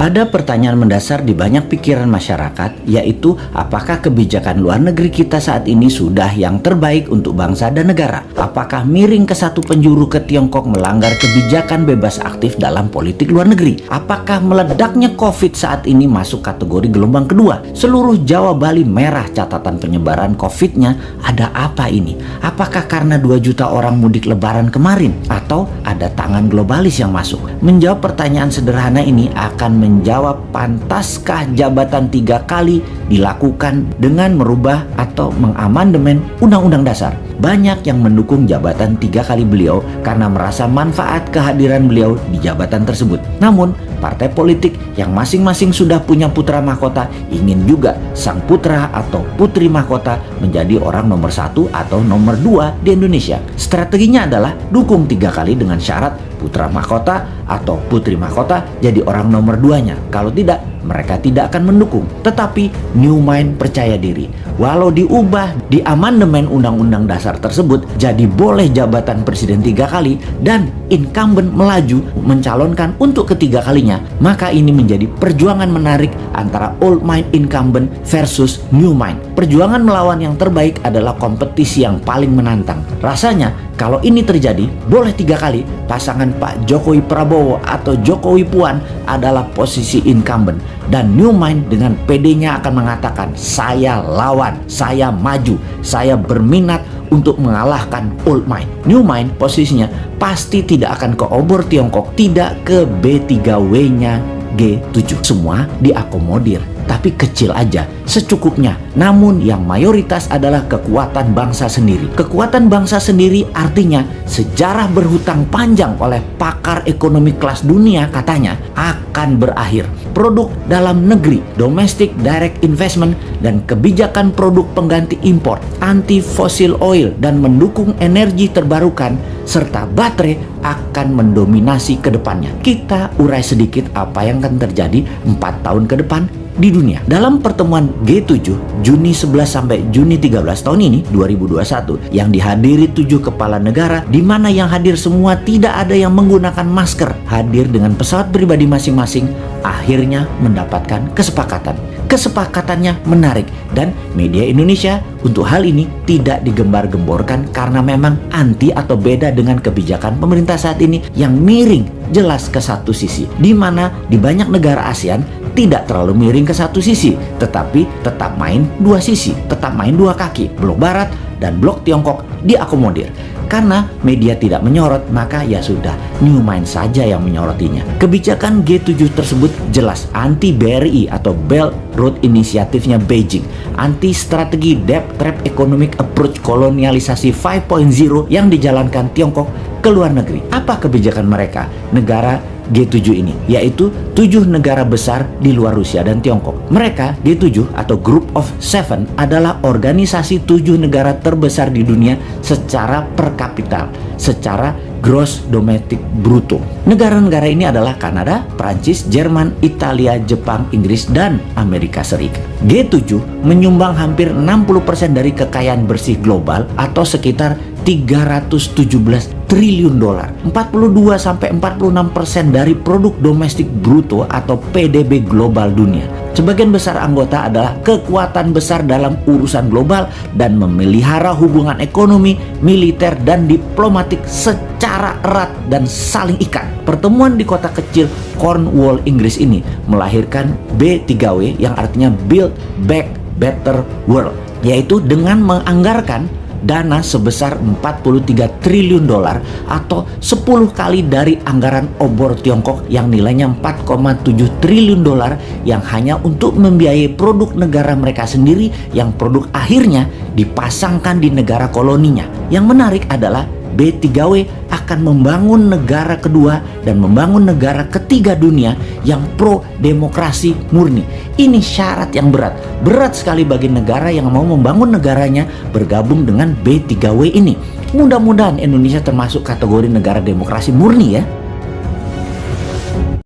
Ada pertanyaan mendasar di banyak pikiran masyarakat, yaitu apakah kebijakan luar negeri kita saat ini sudah yang terbaik untuk bangsa dan negara? Apakah miring ke satu penjuru ke Tiongkok melanggar kebijakan bebas aktif dalam politik luar negeri? Apakah meledaknya COVID saat ini masuk kategori gelombang kedua? Seluruh Jawa Bali merah catatan penyebaran COVID-nya. Ada apa ini? Apakah karena 2 juta orang mudik lebaran kemarin? Atau ada tangan globalis yang masuk? Menjawab pertanyaan sederhana ini akan menjawab pantaskah jabatan 3 kali dilakukan dengan merubah atau mengamandemen Undang-Undang Dasar. Banyak yang mendukung jabatan 3 kali beliau karena merasa manfaat kehadiran beliau di jabatan tersebut. Namun, partai politik yang masing-masing sudah punya putra mahkota ingin juga sang putra atau putri mahkota menjadi orang nomor 1 atau nomor 2 di Indonesia. Strateginya adalah dukung 3 kali dengan syarat putra mahkota atau putri mahkota jadi orang nomor 2-nya. Kalau tidak, mereka tidak akan mendukung. Tetapi New Mind percaya diri. Walau diubah di amandemen Undang-Undang Dasar tersebut, jadi boleh jabatan presiden 3 kali dan incumbent melaju mencalonkan untuk ketiga kalinya, maka ini menjadi perjuangan menarik antara old mind incumbent versus new mind. Perjuangan melawan yang terbaik adalah kompetisi yang paling menantang. Rasanya kalau ini terjadi, boleh 3 kali pasangan Pak Jokowi Prabowo atau Jokowi Puan adalah posisi incumbent. Dan New Mind dengan PD-nya akan mengatakan, saya lawan, saya maju, saya berminat untuk mengalahkan Old Mind. New Mind posisinya pasti tidak akan ke obor Tiongkok, tidak ke B3W-nya G7. Semua diakomodir, tapi kecil aja, secukupnya. Namun yang mayoritas adalah kekuatan bangsa sendiri. Kekuatan bangsa sendiri artinya sejarah berhutang panjang oleh pakar ekonomi kelas dunia katanya akan berakhir. Produk dalam negeri, domestic direct investment, dan kebijakan produk pengganti impor, anti fossil oil, dan mendukung energi terbarukan serta baterai akan mendominasi ke depannya. Kita urai sedikit apa yang akan terjadi 4 tahun ke depan di dunia. Dalam pertemuan G7 Juni 11 sampai Juni 13 tahun ini 2021 yang dihadiri 7 kepala negara, di mana yang hadir semua tidak ada yang menggunakan masker, hadir dengan pesawat pribadi masing-masing, akhirnya mendapatkan kesepakatan. Kesepakatannya menarik dan media Indonesia untuk hal ini tidak digembar-gemborkan karena memang anti atau beda dengan kebijakan pemerintah saat ini yang miring jelas ke satu sisi, di mana di banyak negara ASEAN tidak terlalu miring ke satu sisi, tetapi tetap main 2 sisi, tetap main 2 kaki. Blok Barat dan Blok Tiongkok diakomodir. Karena media tidak menyorot, maka ya sudah, New Mind saja yang menyorotinya. Kebijakan G7 tersebut jelas anti BRI atau Belt Road Initiative-nya Beijing, anti strategi Debt Trap Economic Approach kolonialisasi 5.0 yang dijalankan Tiongkok ke luar negeri. Apa kebijakan mereka? Negara G7 ini, yaitu 7 negara besar di luar Rusia dan Tiongkok. Mereka, G7 atau Group of Seven, adalah organisasi 7 negara terbesar di dunia secara per kapita, secara gross domestic bruto. Negara-negara ini adalah Kanada, Prancis, Jerman, Italia, Jepang, Inggris, dan Amerika Serikat. G7 menyumbang hampir 60% dari kekayaan bersih global atau sekitar 317 triliun dolar. 42 sampai 46% dari produk domestik bruto atau PDB global dunia. Sebagian besar anggota adalah kekuatan besar dalam urusan global dan memelihara hubungan ekonomi, militer, dan diplomatik secara erat dan saling ikat. Pertemuan di kota kecil Cornwall, Inggris ini melahirkan B3W yang artinya Build Back Better World, yaitu dengan menganggarkan dana sebesar 43 triliun dolar atau 10 kali dari anggaran obor Tiongkok yang nilainya 4,7 triliun dolar yang hanya untuk membiayai produk negara mereka sendiri yang produk akhirnya dipasangkan di negara koloninya. Yang menarik adalah B3W akan membangun negara kedua dan membangun negara ketiga dunia yang pro demokrasi murni. Ini syarat yang berat. Berat sekali bagi negara yang mau membangun negaranya bergabung dengan B3W ini. Mudah-mudahan Indonesia termasuk kategori negara demokrasi murni ya.